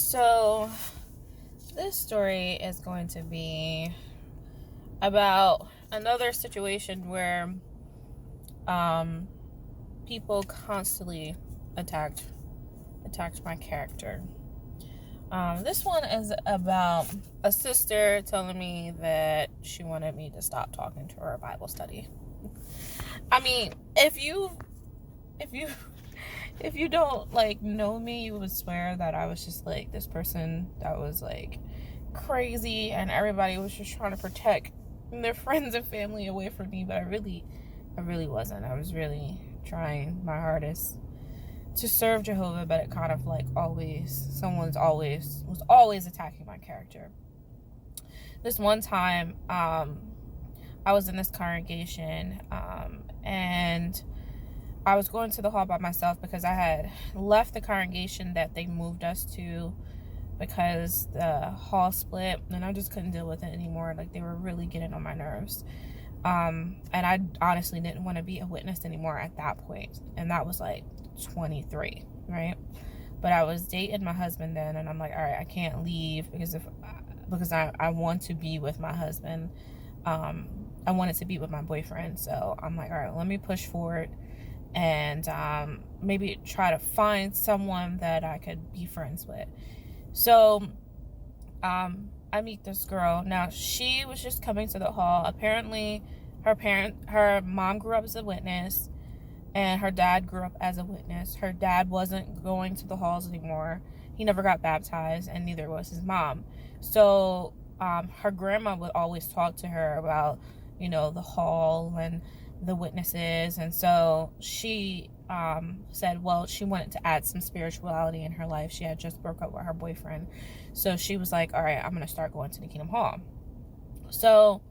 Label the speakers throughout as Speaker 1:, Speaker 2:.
Speaker 1: So this story is going to be about another situation where people constantly attacked my character. This one is about a sister telling me that she wanted me to stop talking to her Bible study. I mean, if you don't know me, you would swear that I was just this person that was crazy and everybody was just trying to protect their friends and family away from me, but I really wasn't. I was really trying my hardest to serve Jehovah, but it kind of someone was always attacking my character. This one time, I was in this congregation, and I was going to the hall by myself because I had left the congregation that they moved us to because the hall split and I just couldn't deal with it anymore. They were really getting on my nerves. And I honestly didn't want to be a witness anymore at that point. And that was 23, right? But I was dating my husband then, and I'm like, all right, I can't leave because I want to be with my husband. I wanted to be with my boyfriend. So I'm like, all right, let me push forward and maybe try to find someone that I could be friends with. So I meet this girl. Now, she was just coming to the hall. Apparently, her mom grew up as a witness, and her dad grew up as a witness. Her dad wasn't going to the halls anymore. He never got baptized, and neither was his mom. So her grandma would always talk to her about, the hall and the witnesses. And so she said, well, she wanted to add some spirituality in her life. She had just broke up with her boyfriend. So she was like, all right, I'm going to start going to the Kingdom Hall. So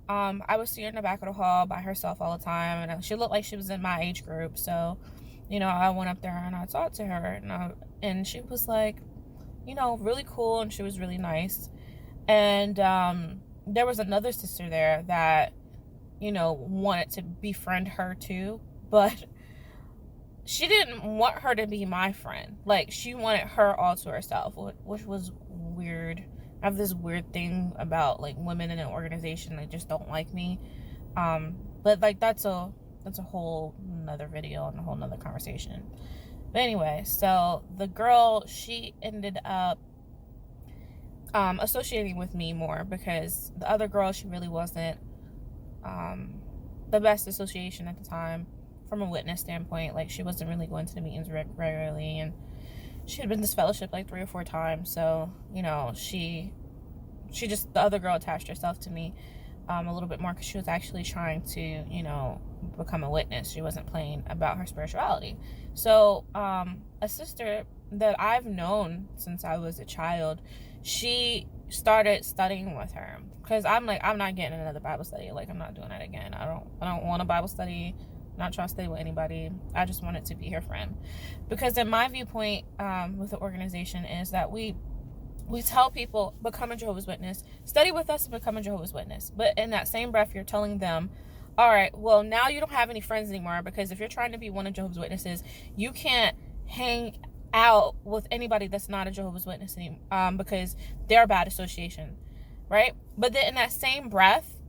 Speaker 1: I would see her in the back of the hall by herself all the time. And she looked like she was in my age group. So, I went up there and I talked to her. And she was really cool. And she was really nice. And there was another sister there that, wanted to befriend her too. But she didn't want her to be my friend. She wanted her all to herself, which was weird. I have this weird thing about women in an organization that just don't like me. But that's a whole nother video and a whole nother conversation. But anyway, so the girl, she ended up associating with me more because the other girl, she really wasn't the best association at the time from a witness standpoint. She wasn't really going to the meetings regularly, and she had been disfellowshipped 3 or 4 times. So she just, the other girl attached herself to me a little bit more because she was actually trying to become a witness. She wasn't playing about her spirituality. So a sister that I've known since I was a child, she started studying with her because I'm not getting another Bible study. I'm not doing that again. I don't want a Bible study. I'm not trying to stay with anybody. I just wanted to be her friend. Because in my viewpoint with the organization is that we tell people, become a Jehovah's Witness, study with us and become a Jehovah's Witness. But in that same breath, you're telling them, all right, well, now you don't have any friends anymore, because if you're trying to be one of Jehovah's Witnesses, you can't hang out with anybody that's not a Jehovah's Witness anymore, because they're a bad association, right? But then in that same breath,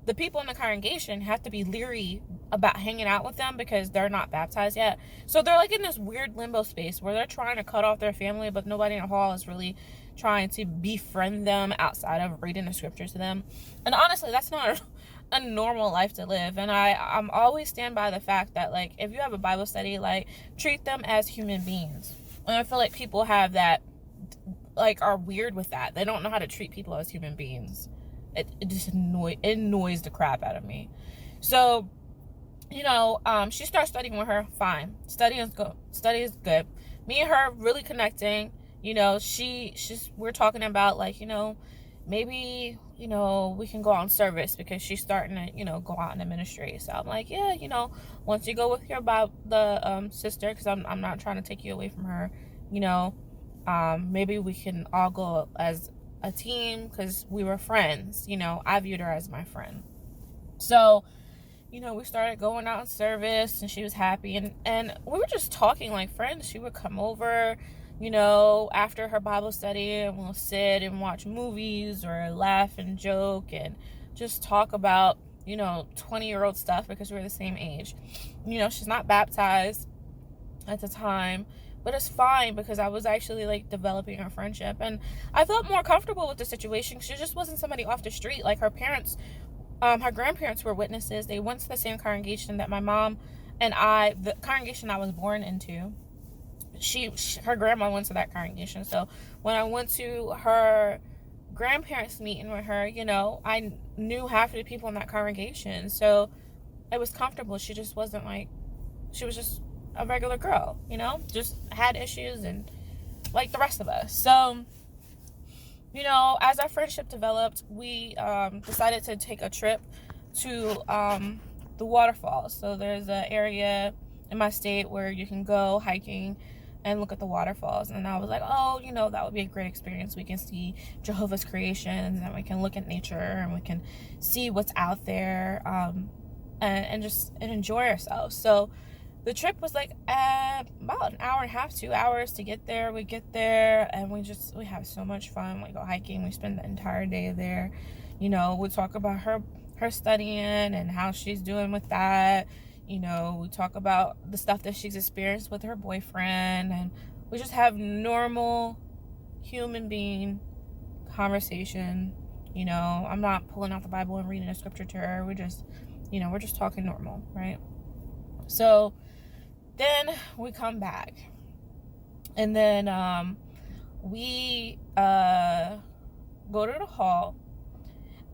Speaker 1: the people in the congregation have to be leery about hanging out with them because they're not baptized yet. So they're in this weird limbo space where they're trying to cut off their family, but nobody in the hall is really trying to befriend them outside of reading the scriptures to them. And honestly, that's not a normal life to live. And I'm always stand by the fact that if you have a Bible study, treat them as human beings. And I feel people have that, are weird with that. They don't know how to treat people as human beings. It just annoys the crap out of me. So, she starts studying with her. Fine. Study is good. Me and her really connecting. We're talking about maybe, we can go on service because she's starting to, go out in the ministry. So I'm like, yeah, once you go with your sister, because I'm not trying to take you away from her, maybe we can all go as a team because we were friends. I viewed her as my friend. So, we started going out in service and she was happy, and we were just talking like friends. She would come over, after her Bible study, and we'll sit and watch movies or laugh and joke and just talk about, 20-year-old stuff because we're the same age. She's not baptized at the time, but it's fine because I was actually like developing our friendship, and I felt more comfortable with the situation. She just wasn't somebody off the street. Like her parents, her grandparents were witnesses. They went to the same congregation that my mom and the congregation I was born into. Her grandma went to that congregation. So when I went to her grandparents meeting with her, I knew half of the people in that congregation. So it was comfortable. She just wasn't like, she was just a regular girl, just had issues and like the rest of us. So, as our friendship developed, we decided to take a trip to the waterfalls. So there's an area in my state where you can go hiking and look at the waterfalls. And I was like, oh, that would be a great experience. We can see Jehovah's creations, and we can look at nature, and we can see what's out there, and enjoy ourselves. So the trip was like about an hour and a half, 2 hours to get there. We get there and we have so much fun. We go hiking. We spend the entire day there. We talk about her studying and how she's doing with that. We talk about the stuff that she's experienced with her boyfriend, and we just have normal human being conversation. I'm not pulling out the Bible and reading a scripture to her. We're just talking normal, right? So then we come back, and then we go to the hall,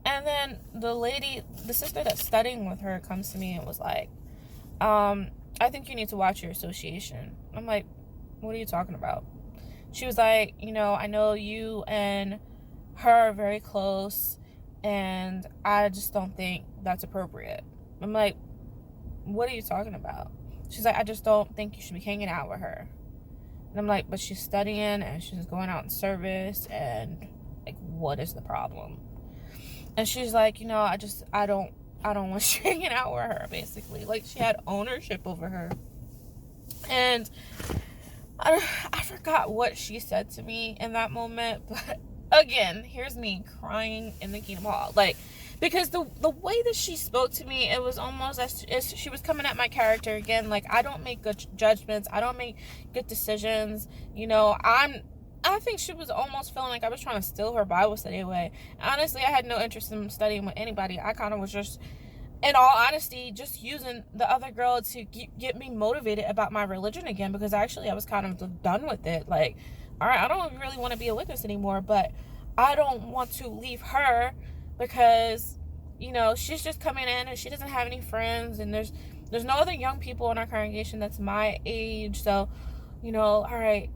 Speaker 1: and then the sister that's studying with her comes to me and was like, I think you need to watch your association. I'm like, what are you talking about? She was like, I know you and her are very close, and I just don't think that's appropriate. I'm like, what are you talking about? She's like, I just don't think you should be hanging out with her. And I'm like, but she's studying and she's going out in service, and like, what is the problem? And she's like, I don't want you hanging out with her, basically. Like, she had ownership over her. And I forgot what she said to me in that moment, but again, here's me crying in the Kingdom Hall. Like, because the way that she spoke to me, it was almost as she was coming at my character again. Like, I don't make good judgments. I don't make good decisions. I think she was almost feeling like I was trying to steal her Bible study away. Honestly, I had no interest in studying with anybody. I kind of was just, in all honesty, just using the other girl to get me motivated about my religion again, because actually I was kind of done with it. Like, all right, I don't really want to be a witness anymore, but I don't want to leave her because, she's just coming in and she doesn't have any friends, and there's no other young people in our congregation that's my age. So, all right,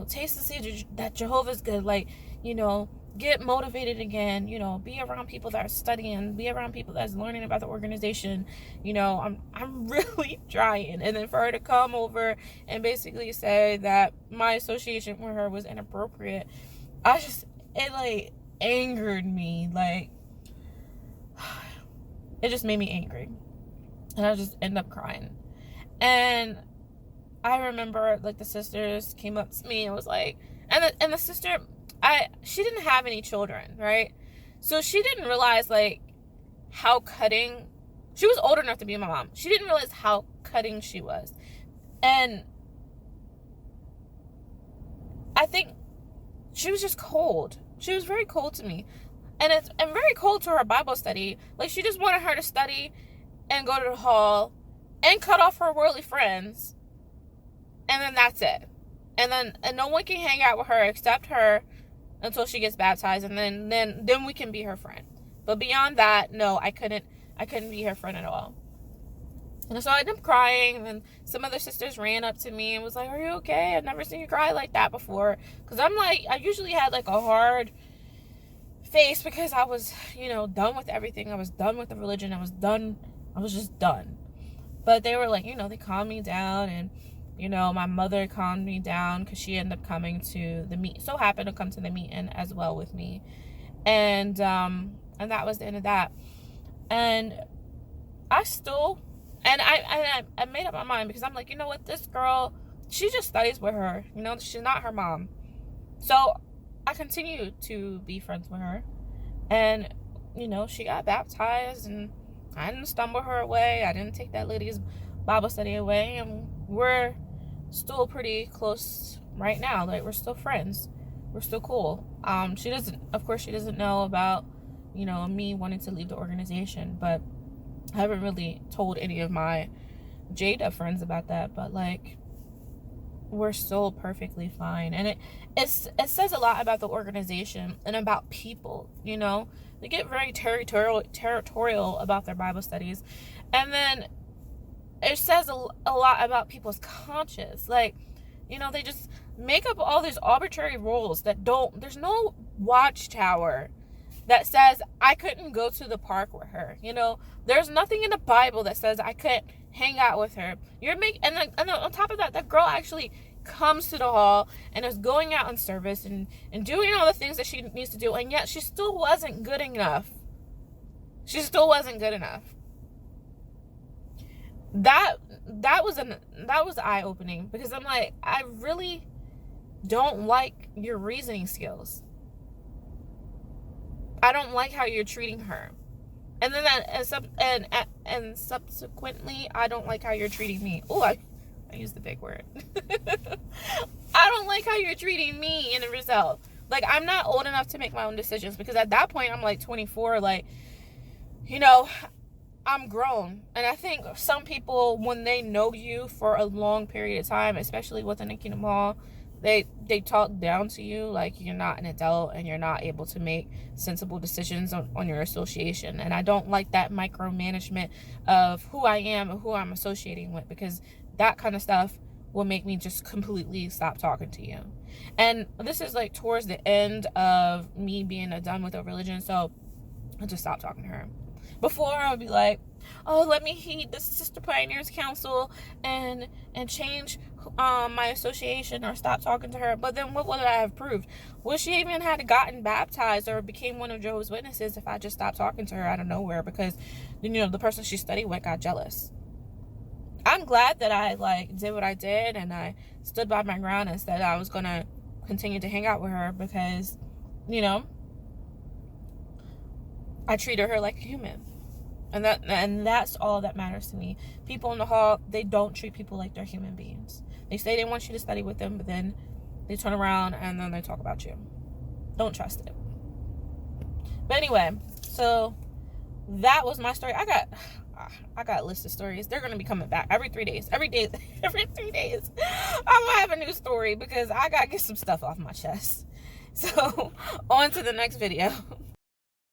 Speaker 1: taste and see that Jehovah's good. Like, get motivated again, be around people that are studying, be around people that's learning about the organization. I'm really trying. And then for her to come over and basically say that my association with her was inappropriate, it like angered me. Like, it just made me angry, and I just ended up crying. And I remember, like, the sisters came up to me and was like, and the sister, she didn't have any children, right? So she didn't realize, like, how cutting, she was old enough to be my mom. She didn't realize how cutting she was. And I think she was just cold. She was very cold to me. And very cold to her Bible study. Like, she just wanted her to study and go to the hall and cut off her worldly friends. And then that's it. And no one can hang out with her except her until she gets baptized, and then we can be her friend. But beyond that, no, I couldn't be her friend at all. And so I ended up crying, and then some other sisters ran up to me and was like, are you okay? I've never seen you cry like that before. Because I'm like, I usually had like a hard face because I was, done with everything. I was done with the religion. I was just done. But they were like, they calmed me down, and my mother calmed me down because she ended up coming to the meet. So happened to come to the meeting as well with me, and that was the end of that. And I made up my mind, because I'm like, this girl she just studies with her. You know, she's not her mom. So I continue to be friends with her. And, you know, she got baptized, and I didn't stumble her away. I didn't take that lady's Bible study away. And we're still pretty close right now. Like, we're still friends. We're still cool. She doesn't know about, you know, me wanting to leave the organization, but I haven't really told any of my JW friends about that. But, like, we're still perfectly fine. And it says a lot about the organization and about people, you know. They get very territorial about their Bible studies. And then it says a lot about people's conscience. Like, you know, they just make up all these arbitrary rules that there's no watchtower that says I couldn't go to the park with her. You know, there's nothing in the Bible that says I couldn't hang out with her. And then on top of that, that girl actually comes to the hall and is going out in service and doing all the things that she needs to do, and yet she still wasn't good enough. She still wasn't good enough. That was eye-opening, because I'm like, I really don't like your reasoning skills. I don't like how you're treating her. And then and subsequently, I don't like how you're treating me. Oh, I used the big word. I don't like how you're treating me in the result. Like, I'm not old enough to make my own decisions, because at that point I'm like 24. Like, you know, I'm grown. And I think some people, when they know you for a long period of time, especially within the Kingdom Hall, they talk down to you like you're not an adult and you're not able to make sensible decisions on your association. And I don't like that micromanagement of who I am and who I'm associating with, because that kind of stuff will make me just completely stop talking to you. And this is like towards the end of me being done with a religion, so I just stopped talking to her. Before, I would be like, oh, let me heed the Sister Pioneers Council and change my association or stop talking to her. But then what would I have proved? Would she even had gotten baptized or became one of Jehovah's Witnesses if I just stopped talking to her out of nowhere because, you know, the person she studied with got jealous? I'm glad that I, like, did what I did, and I stood by my ground and said I was going to continue to hang out with her because, you know, I treated her like a human. And that's all that matters to me. People in the hall, they don't treat people like they're human beings. They say they want you to study with them, but then they turn around and then they talk about you. Don't trust it. But anyway, so that was my story. I got a list of stories. They're going to be coming back every 3 days. Every 3 days. I'm going to have a new story because I got to get some stuff off my chest. So, on to the next video.